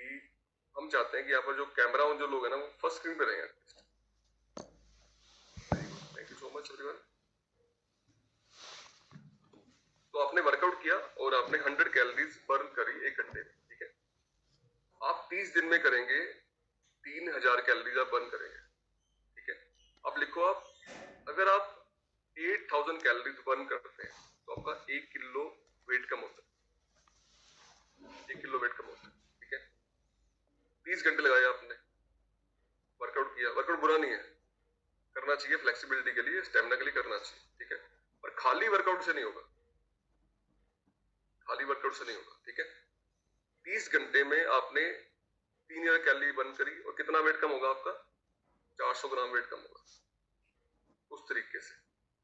हम चाहते हैं कि यहाँ पर जो कैमरा ऑन जो लोग हैं ना वो फर्स्ट स्क्रीन पे रहेंगे at least. Thank you so much everyone. तो आपने वर्कआउट किया और आपने 100 कैलोरीज बर्न करी 1 घंटे में, ठीक है। आप 30 दिन में करेंगे 3000 कैलोरीज आप बर्न करेंगे, ठीक है। अब लिखो आप, अगर आप 8000 कैलोरीज बर्न करते हैं तो आपका 1 किलो वेट कम होता है, 1 किलो वेट कम होता है, ठीक है। 30 घंटे लगाए आपने, वर्कआउट किया। वर्कआउट बुरा नहीं है, करना चाहिए, फ्लेक्सिबिलिटी के लिए, स्टेमिना के लिए करना चाहिए, ठीक है। पर खाली वर्कआउट से नहीं होगा, वर्कआउट से नहीं होगा, ठीक है। 30 घंटे में आपने 3000 कैलोरी बर्न करी और कितना वेट कम होगा आपका? 400 ग्राम वेट कम होगा, उस तरीके से,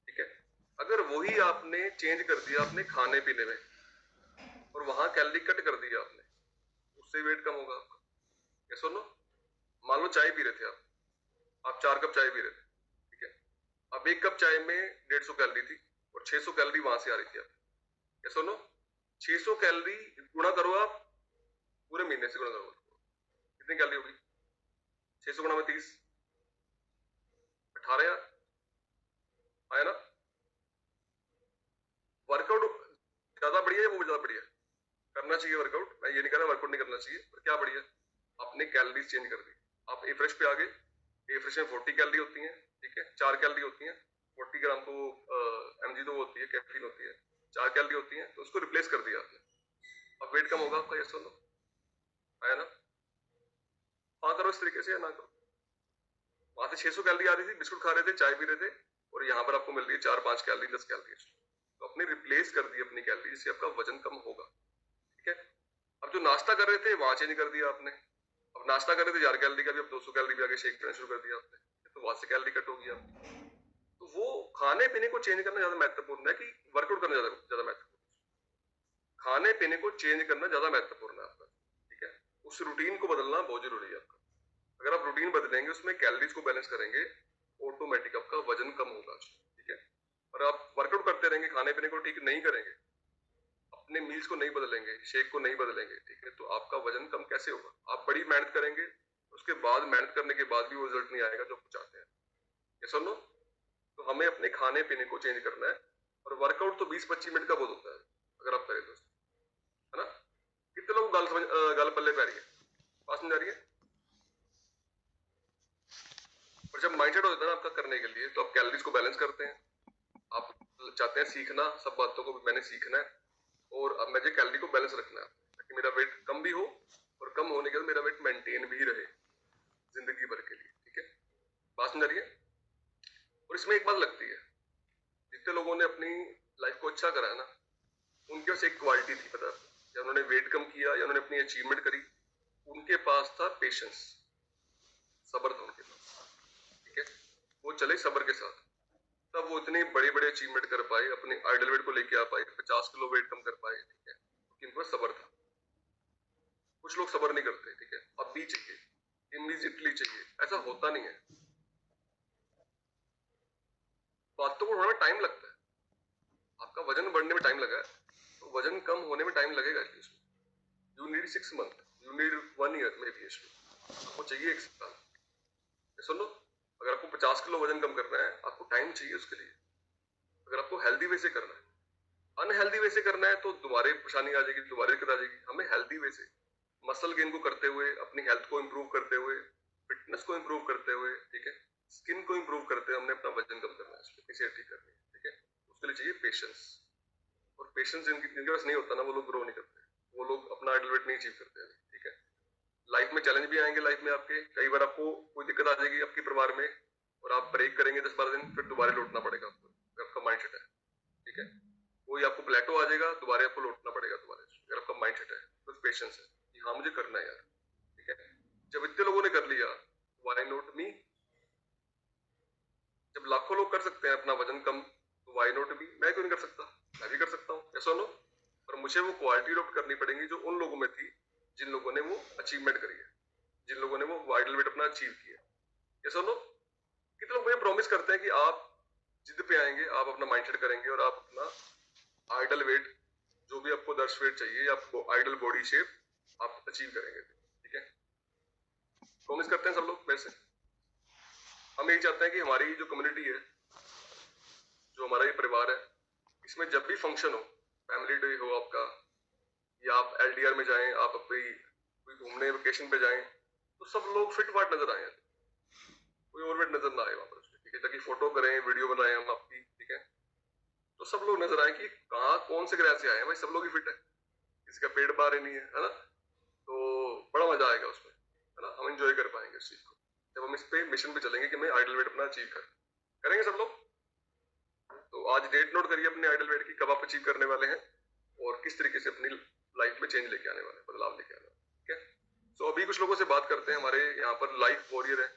ठीक है। अगर वही आपने चेंज कर दिया अपने खाने पीने में और वहां कैलोरी कट कर दिया आपने, उससे वेट कम होगा आपका। ये सुनो, मान लो चाय पी रहे थे आप 4 कप चाय पी रहे थे, ठीक है। अब 1 कप चाय में 150 कैलोरी थी और 600 कैलोरी वहां से आ रही थी आप। ये सुनो, 600 कैलोरी गुणा करो आप, पूरे महीने से गुणा करो, कितनी कैलोरी होगी? 600 गुणा में 30, 18,000 आया ना। वर्कआउट ज्यादा बढ़िया है, वो ज्यादा बढ़िया करना चाहिए वर्कआउट, मैं ये नहीं कह रहा वर्कआउट नहीं करना चाहिए, पर क्या बढ़िया, आपने कैलोरीज चेंज कर दी। आप ए फ्रेश पे आ गए, ए फ्रेश में 40 कैलोरी होती है, ठीक है, 4 कैलोरी होती है, 40 ग्राम तो एमजी तो होती है, कैफीन होती है, 4 कैलोरी होती है, तो उसको रिप्लेस कर दिया आपने। अब वेट कम होगा आपका, ये सुनो, आया ना। हाँ करो इस तरीके से या ना करो। वहां से 600 कैलोरी आ रही थी, बिस्कुट खा रहे थे, चाय पी रहे थे, और यहाँ पर आपको मिल रही है 4-5 कैलोरी, 10 कैलोरी, तो आपने रिप्लेस कर दी अपनी कैलोरी, जिससे आपका वजन कम होगा, ठीक है। अब जो नाश्ता कर रहे थे वहां चेंज कर दिया आपने, अब नाश्ता कर रहे थे 4 कैलोरी का भी, अब 200 कैलोरी भी आगे शेक करना शुरू कर दिया आपने, तो वहां से कैलोरी कट होगी आपकी। तो वो खाने पीने को चेंज करना ज्यादा महत्वपूर्ण है कि वर्कआउट करना ज्यादा महत्वपूर्ण है? खाने पीने को चेंज करना ज्यादा महत्वपूर्ण है आपका, ठीक है। उस रूटीन को बदलना बहुत जरूरी है आपका। अगर आप रूटीन बदलेंगे, उसमें कैलोरीज को बैलेंस करेंगे, ऑटोमेटिक आपका वजन कम होगा, ठीक है। और आप वर्कआउट करते रहेंगे, खाने पीने को ठीक नहीं करेंगे, अपने मील्स को नहीं बदलेंगे, शेक को नहीं बदलेंगे, ठीक है, तो आपका वजन कम कैसे होगा? आप बड़ी मेहनत करेंगे, उसके बाद मेहनत करने के बाद भी वो रिजल्ट नहीं आएगा जो आप चाहते हैं, ये सुन लो। तो हमें अपने खाने पीने को चेंज करना है, और वर्कआउट तो 20-25 मिनट का बहुत होता है अगर आप करें तो, है ना। कितने लोग गल पल्ले पै रही है, पास में जा रही है। और जब माइंडसेट हो जाता है ना आपका करने के लिए, तो आप कैलोरीज को बैलेंस करते हैं, आप चाहते हैं सीखना, सब बातों को मैंने सीखना है, और अब मुझे कैलोरी को बैलेंस रखना है ताकि मेरा वेट कम भी हो, और कम होने के बाद मेरा वेट मेंटेन भी रहे जिंदगी भर के लिए, ठीक है। बात समझ रही है। और इसमें एक बात लगती है, जितने लोगों ने अपनी लाइफ को अच्छा करा है ना, उनके पास एक क्वालिटी थी, पता है, या उन्होंने वेट कम किया या उन्होंने अपनी अचीवमेंट करी, उनके पास था पेशेंस, सब्र था उनके पास, ठीक है। वो चले सब्र के साथ, तब वो इतने बड़े बड़े अचीवमेंट कर पाए, अपने आइडल वेट को लेके आ पाए, 50 किलो वेट कम कर पाए, ठीक है, क्योंकि इनके पास सब्र था। कुछ लोग सब्र नहीं करते, ठीक है, अब भी चाहिए, इमीडिएटली चाहिए, ऐसा होता नहीं है। बातों को होने में टाइम लगता है, आपका वजन बढ़ने में टाइम लगा है, तो वजन कम होने में टाइम लगेगा at least. You need 6 month, you need 1 year may be, आपको चाहिए 1 साल। सुन लो, अगर आपको 50 किलो वजन कम करना है, आपको टाइम चाहिए उसके लिए। अगर आपको हेल्दी वे से करना है, अनहेल्दी वे से करना है, तो दोबारा परेशानी आ जाएगी, दोबारा दिक्कत आ जाएगी। हमें हेल्दी वे से मसल गेन को करते हुए, अपनी हेल्थ को इंप्रूव करते हुए, फिटनेस को इंप्रूव करते हुए, ठीक है, स्किन को इंप्रूव करते हुए हमने अपना वजन कम करना है, इसे ठीक करनी है, ठीक है। उसके लिए चाहिए पेशेंस, और पेशेंस जिनके पास नहीं होता ना, वो लोग ग्रो नहीं करते, वो लोग अपना आइडल वेट नहीं अचीव करते, ठीक है। लाइफ में चैलेंज भी आएंगे, लाइफ में आपके कई बार आपको कोई दिक्कत आ जाएगी आपके परिवार में, और आप ब्रेक करेंगे 10-12 दिन, फिर दोबारा लौटना पड़ेगा आपको, आपका माइंडसेट है, ठीक है। कोई आपको प्लेटो आ जाएगा, दोबारा आपको लौटना पड़ेगा दोबारा, अगर आपका माइंडसेट है, बस पेशेंस है कि हाँ मुझे करना है यार, ठीक है। जब इतने लोगों ने कर लिया, व्हाई नॉट मी? जब लाखों लोग कर सकते हैं अपना वजन कम, तो व्हाई नॉट मी? मैं क्यों नहीं कर सकता? मैं भी कर सकता हूँ, ऐसा नो। पर मुझे वो क्वालिटी अडॉप्ट करनी पड़ेगी जो उन लोगों में थी जिन लोगों ने वो अचीवमेंट करी है, जिन लोगों ने वो आइडल वेट अपना अचीव किया, ऐसा नो। कितने लोग मुझे प्रॉमिस करते हैं कि आप जिद पे आएंगे, आप अपना माइंडसेट करेंगे, और आप अपना आइडल वेट, जो भी आपको दर्श वेट चाहिए, आपको आइडल बॉडी शेप आप अचीव करेंगे, ठीक है। प्रॉमिस करते हैं सब लोग मेरे से। हम यही चाहते हैं कि हमारी जो कम्युनिटी है, जो हमारा ये परिवार है, इसमें जब भी फंक्शन हो, फैमिली डे हो आपका, या आप एलडीआर में जाएं, आप कोई घूमने वेकेशन पे जाएं, तो सब लोग फिट फाट नजर आए, कोई ओवरवेट नजर ना आए वहां पर, ठीक है, ताकि फोटो करें, वीडियो बनाएं हम आपकी, ठीक है, तो सब लोग नजर आए कि कहाँ कौन से ग्रह से आए हैं भाई, सब लोग ही फिट है, किसी का पेट बाहर ही नहीं है ना। तो बड़ा मजा आएगा उसमें, है ना, हम एंजॉय कर पाएंगे इस चीज को, जब हम इस पे मिशन पे चलेंगे कि मैं आइडल वेट अपना अचीव करेंगे सब लोग। तो आज डेट नोट करिए अपने आइडल वेट की, कब आप अचीव करने वाले हैं, और किस तरीके से अपनी लाइफ में चेंज लेके आने वाला है, बदलाव लेके आने वाला है, ठीक है। सो अभी कुछ लोगों से बात करते हैं। हमारे यहाँ पर लाइफ वॉरियर है,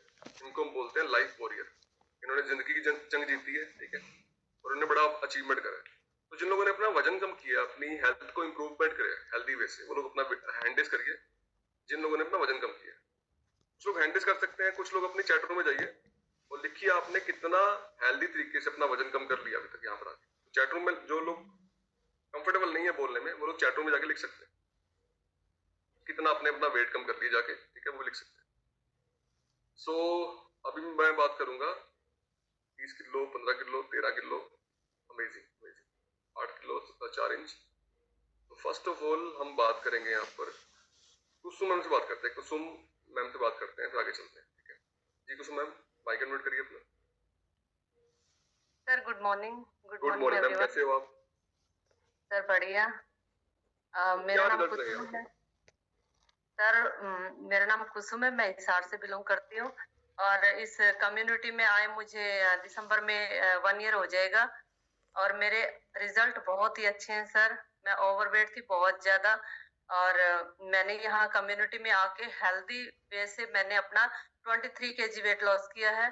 इनको हम बोलते हैं लाइफ वॉरियर। इन्होंने जिंदगी की जंग जीती है, ठीक है, और उन्होंने बड़ा अचीवमेंट करा है। तो जिन लोगों ने अपना वजन कम किया, अपनी हेल्थ को इम्प्रूवमेंट करे हेल्दी वे से, वो लोग अपना हैंडिस करिए। जिन लोगों ने अपना वजन कम किया, कुछ लोग हैंडिस कर सकते हैं, कुछ लोग अपनी चैट रूम में जाइए और लिखिए आपने कितना हेल्दी तरीके से अपना वजन कम कर लिया अभी तक यहाँ पर आके। चैट रूम में जो लोग कंफर्टेबल नहीं है बोलने में, वो लोग चैट रूम में जाके लिख सकते हैं कितना आपने अपना वेट कम कर लिया जाके, ठीक है, वो लिख सकते हैं। सो अभी मैं बात करूंगा 30 kilo, 15 kilo, 13 kilo, amazing amazing, 8 kilo 4 inch. तो फर्स्ट ऑफ ऑल हम बात करेंगे यहाँ पर कुसुम मैम से बात करते हैं, कुसुम मैम से बात करते हैं, फिर आगे चलते हैं, ठीक है जी। कुसुम मैम माइक अनम्यूट करिए अपना। Sir good morning. Good morning ma'am, कैसे हो आप? सर बढ़िया। मेरा नाम कुसुम है सर। मेरा नाम कुसुम है, मैं हिसार से बिलोंग करती हूँ और इस कम्युनिटी में आए मुझे दिसंबर में 1 ईयर हो जाएगा और मेरे रिजल्ट बहुत ही अच्छे हैं सर। मैं ओवरवेट थी बहुत ज्यादा और मैंने यहाँ कम्युनिटी में आके हेल्दी वे से मैंने अपना 23 kg वेट लॉस किया है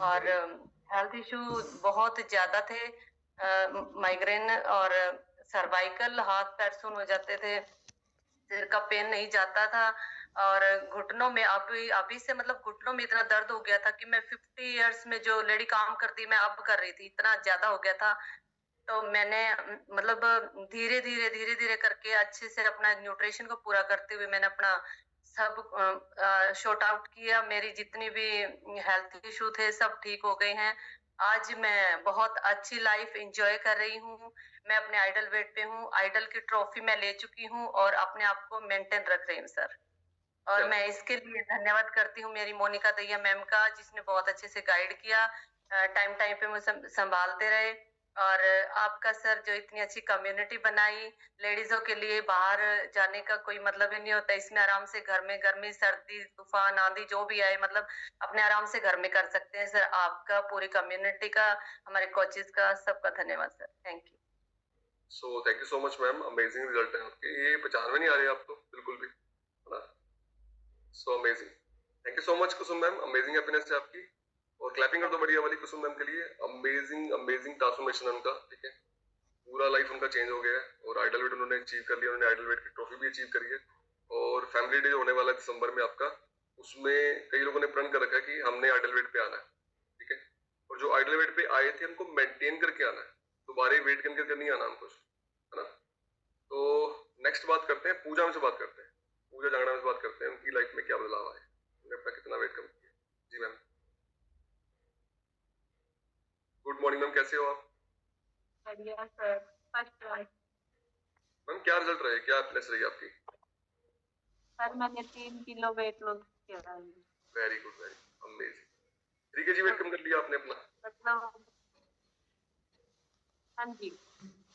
और हेल्थ इशू बहुत ज्यादा थे। माइग्रेन और सर्वाइकल, हाथ पैर सुन हो जाते थे, सिर का पेन नहीं जाता था और घुटनों में अभी से मतलब घुटनों में इतना दर्द हो गया था कि मैं 50 इयर्स में जो लेडी काम करती मैं अब कर रही थी, इतना ज्यादा हो गया था। तो मैंने मतलब धीरे धीरे करके अच्छे से अपना न्यूट्रिशन को पूरा करते हुए मैंने अपना सब शॉर्ट आउट किया। मेरी जितनी भी हेल्थ इशू थे सब ठीक हो गए हैं। आज मैं बहुत अच्छी लाइफ एंजॉय कर रही हूँ। मैं अपने आइडल वेट पे हूँ, आइडल की ट्रॉफी मैं ले चुकी हूँ और अपने आप को मेंटेन रख रही हूँ सर। और मैं इसके लिए धन्यवाद करती हूँ मेरी मोनिका दैया मैम का, जिसने बहुत अच्छे से गाइड किया, टाइम टाइम पे मुझे संभालते रहे। और आपका सर जो इतनी अच्छी कम्युनिटी बनाई, लेडीजों के लिए बाहर जाने का कोई मतलब ही नहीं होता, इसमें आराम से घर में गर्मी सर्दी तूफान आंधी जो भी आए मतलब अपने आराम से घर में कर सकते हैं सर। आपका, पूरी कम्युनिटी का, हमारे कोचेस का, सबका धन्यवाद sir. Thank you. So thank you so much ma'am, amazing result है आपके। ये 95 नहीं आ रहे आपको बिल्कुल भी, है ना? So amazing, thank you so much Kusum ma'am, amazing happiness है आपकी। और क्लैपिंग कर दो बढ़िया वाली कुसुम मैम के लिए। अमेजिंग अमेजिंग ट्रांसफॉर्मेशन उनका, ठीक है, पूरा लाइफ उनका चेंज हो गया है और आइडल वेट उन्होंने अचीव कर लिया। उन्होंने आइडल वेट की ट्रॉफी भी अचीव करी है और फैमिली डे होने वाला है दिसंबर में आपका, उसमें कई लोगों ने प्रण कर रखा है कि हमने आइडल वेट पे आना है, ठीक है। और जो आइडल वेट पे आए थे हमको मेंटेन करके आना है, दोबारा वेट गेन करके नहीं आना हमको, है ना? तो नेक्स्ट बात करते हैं, पूजा से बात करते हैं, पूजा जांगड़ा से बात करते हैं, उनकी लाइफ में क्या बदलाव आए, उन्होंने अपना कितना वेट कम किया। जी मैम। गुड मॉर्निंग मैम, कैसे हो आप? बढ़िया सर, फर्स्ट क्लास। मैम क्या रिजल्ट रहे, क्या हैप्पीनेस रही आपकी? सर मैंने 3 किलो वेट लॉस किया है। Very good, very amazing. 3 kg weight कम कर लिया आपने अपना? मतलब हाँ जी।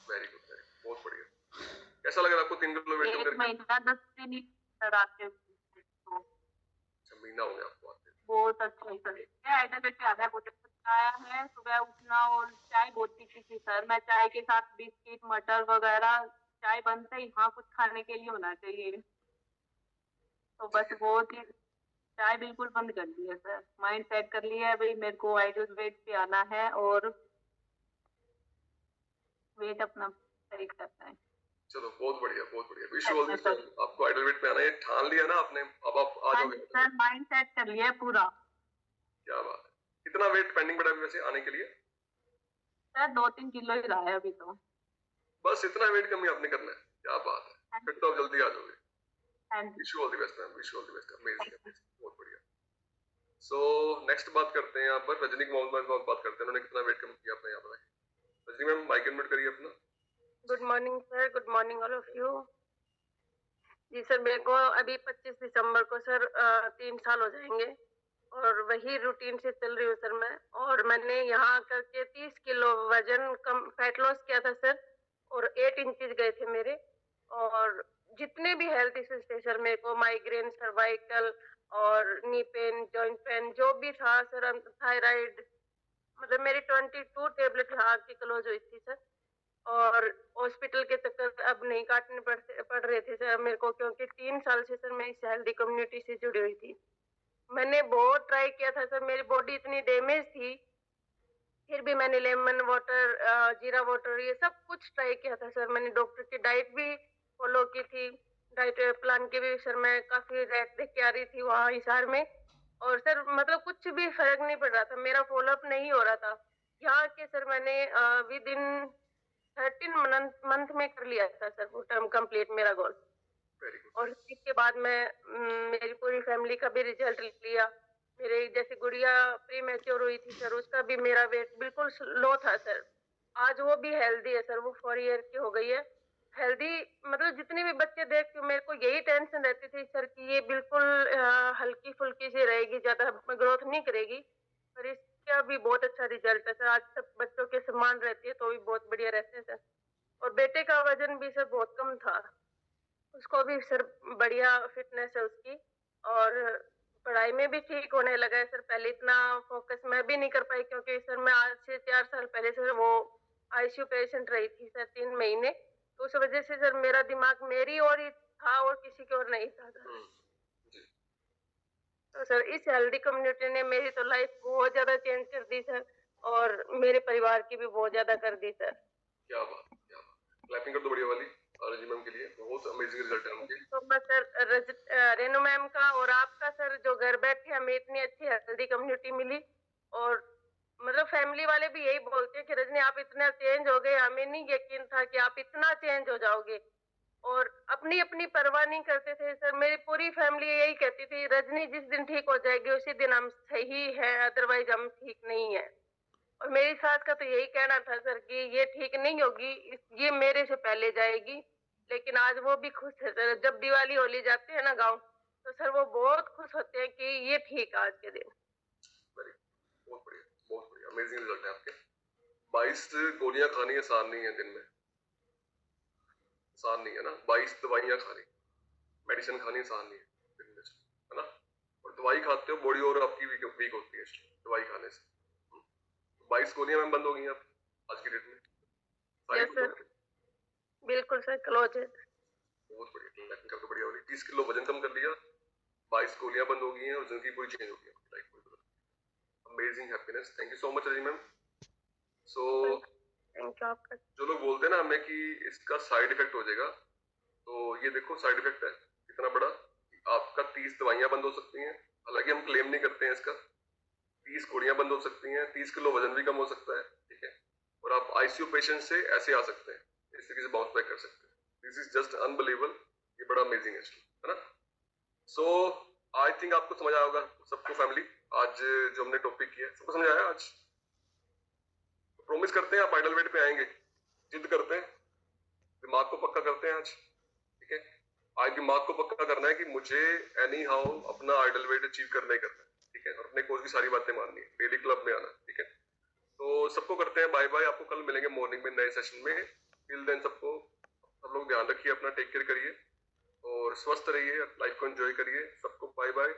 वेरी गुड, वेरी बहुत बढ़िया। कैसा लग रहा है आपको 3 किलो वेट कम करके? महीना 10 दिन ही सर आते तो अच्छा, महीना हो गया आपको आते? बहुत अच्छा ही सर। आइडल वेट पे आधा बहुत अच्छा आया है। सुबह उठना और चाय बहुत पीती थी सर मैं, चाय के साथ बिस्किट मटर वगैरह, चाय बनते ही हाँ कुछ खाने के लिए होना चाहिए, तो बस बहुत ही चाय बिल्कुल बंद कर दी है सर। माइंड सेट कर लिया है भाई मेरे को आइडल वेट पे आना है और वेट अपना सही करना है। चलो बहुत बढ़िया, बहुत बढ़िया, wish you all the best. आपको आइडल वेट पे आना है, ठान लिया ना आपने, अब आप आ जाओगे सर। माइंड सेट कर लिया है पूरा। क्या बात है। कितना वेट पेंडिंग पड़ा है वैसे आने के लिए? सर 2-3 किलो ही रहा है अभी तो। बस इतना वेट कम ही आपने करना है, क्या बात है, फिर तो आप जल्दी आ जाओगे। Wish you all the best ma'am, wish you all the best, amazing amazing, बहुत बढ़िया। सो नेक्स्ट बात करते हैं यहाँ पर रजनी मोहम्मद मैम, बात करते हैं उन्होंने कितना वेट कम किया अपना, यहाँ पर रजनी मैम माइक अनम्यूट करिए अपना। Good morning sir, good morning all of you. जी सर, मेरे को अभी 25 दिसंबर को सर 3 साल हो जाएंगे और वही रूटीन से चल रही हूँ सर मैं। और मैंने यहाँ करके 30 किलो वजन कम फैट लॉस किया था सर और 8 इंचेस गए थे मेरे। और जितने भी हेल्थ इश्यूज थे सर, मेरे को माइग्रेन, सर्वाइकल और नी पेन, जॉइंट पेन जो भी था सर, थायराइड, मतलब मेरी 22 टेबलेट हार्ट की क्लोज हुई थी सर। और हॉस्पिटल के चक्कर अब नहीं काटने पड़ रहे थे सर मेरे को, क्योंकि 3 साल से सर मैं इस हेल्दी कम्युनिटी से जुड़ी हुई थी। मैंने बहुत ट्राई किया था सर, मेरी बॉडी इतनी डैमेज थी, फिर भी मैंने लेमन वाटर, जीरा वाटर, ये सब कुछ ट्राई किया था सर। मैंने डॉक्टर की डाइट भी फॉलो की थी, डाइट प्लान की भी सर मैं काफी डाइट देख के आ रही थी वहाँ हिसार में। और सर मतलब कुछ भी फर्क नहीं पड़ रहा था, मेरा फॉलोअप नहीं हो रहा था। यहाँ के सर मैंने विद इन 13 मंथ में कर लिया था सर वो टर्म कंप्लीट मेरा गोल। और इसके बाद मेरी पूरी फैमिली का भी रिजल्ट लिया। मेरे जैसे गुड़िया प्री मैच्योर हुई थी सर, उसका भी मेरा वेट बिल्कुल लो था सर। आज वो भी हेल्दी है सर, वो 4 ईयर की हो गई है हेल्दी। मतलब जितने भी बच्चे देखती हूँ मेरे को यही टेंशन रहती थी सर कि ये बिल्कुल हल्की फुल्की सी रहेगी, ज्यादा ग्रोथ नहीं करेगी, पर इसका भी बहुत अच्छा रिजल्ट है सर। आज सब बच्चों के समान रहती है तो भी बहुत बढ़िया रहते हैं सर। और बेटे का वजन भी सर बहुत कम था, उसको भी सर बढ़िया फिटनेस है उसकी। और पढ़ाई में भी ठीक होने लगा है सर। पहले इतना फोकस मैं भी नहीं कर पाई, क्योंकि सर मैं आज से 4 साल पहले सर वो आईसीयू पेशेंट रही थी सर 3 महीने, तो उस वजह से सर मेरा दिमाग मेरी और ही था और किसी की और नहीं था सर। तो सर इस हेल्दी कम्युनिटी ने मेरी तो लाइफ बहुत ज्यादा चेंज कर दी सर, और मेरे परिवार की भी बहुत ज्यादा कर दी सर। क्या बात, क्या बात, क्लैपिंग कर दो बढ़िया वाली आरजी मैम के लिए, बहुत अमेजिंग रिजल्ट है उनके। तो बस सर रेनू मैम का और आपका सर, जो घर बैठे हमें इतनी अच्छी हेल्दी कम्युनिटी मिली। और मतलब फैमिली वाले भी यही बोलते हैं कि रजनी आप इतना चेंज हो गए, हमें नहीं यकीन था कि आप इतना चेंज हो जाओगे। और अपनी अपनी परवाह नहीं करते थे सर, मेरी पूरी फैमिली यही कहती थी रजनी जिस दिन ठीक हो जाएगी उसी दिन हम सही है, अदरवाइज हम ठीक नहीं है। और मेरी सास का तो यही कहना था सर कि ये ठीक नहीं होगी, ये मेरे से पहले जाएगी। लेकिन आज वो भी खुश है सर, जब दिवाली होली जाते हैं ना गांव, तो सर वो बहुत खुश होते हैं कि ये ठीक है आज के दिन। बहुत बढ़िया, बहुत बढ़िया, अमेजिंग रिजल्ट है आपके। 22 गोलियां खानी आसान नहीं है दिन में, आसान नहीं है ना। 22 दवाइयां खानी, मेडिसिन खानी आसान नहीं है दिन में, है ना। और दवाई खाते हो बॉडी और आपकी वीक होती है दवाई खाने से। 22 गोलियां मैम बंद हो गई आप आज की डेट में, सारी यस सर, बिल्कुल सर, क्लोज है। बहुत बढ़िया, तो बढ़िया वाली 30 किलो वजन कम कर लिया, 22 गोलियां बंद हो गई हैं और जिंदगी पूरी चेंज हो गई है लाइफ पूरी। Amazing happiness, thank you so much रजी मैम। सो जो लोग बोलते हैं ना हमें कि इसका साइड इफेक्ट हो जाएगा, तो ये देखो साइड इफेक्ट है कितना बड़ा। आपका 30 दवाइयां बंद हो सकती हैं, हालांकि हम क्लेम नहीं करते हैं इसका। 30 गोलियां बंद हो सकती हैं, 30 किलो वजन भी कम हो सकता है, ठीक है। और आप आईसीयू पेशेंट से ऐसे आ सकते हैं, इस तरीके से बाउंस बैक कर सकते हैं। दिस इज जस्ट अनबिलीवेबल, ये बड़ा अमेजिंग है ना। सो आई थिंक आपको समझ आया होगा सबको, फैमिली आज जो हमने टॉपिक किया है सबको समझ आया आज। प्रॉमिस करते हैं आप आइडल वेट पे आएंगे, जिद करते हैं, दिमाग को पक्का करते हैं आज, ठीक है। आज दिमाग को पक्का करना है कि मुझे एनी हाउ अपना आइडल वेट अचीव करना ही करना है, ठीक है। और अपने कोच की सारी बातें माननी है, डेली क्लब में आना, ठीक है। तो सबको करते हैं बाय बाय, आपको कल मिलेंगे मॉर्निंग में नए सेशन में। टिल देन सबको, सब लोग ध्यान रखिए अपना, टेक केयर करिए और स्वस्थ रहिए, लाइफ को एंजॉय करिए। सबको बाय बाय।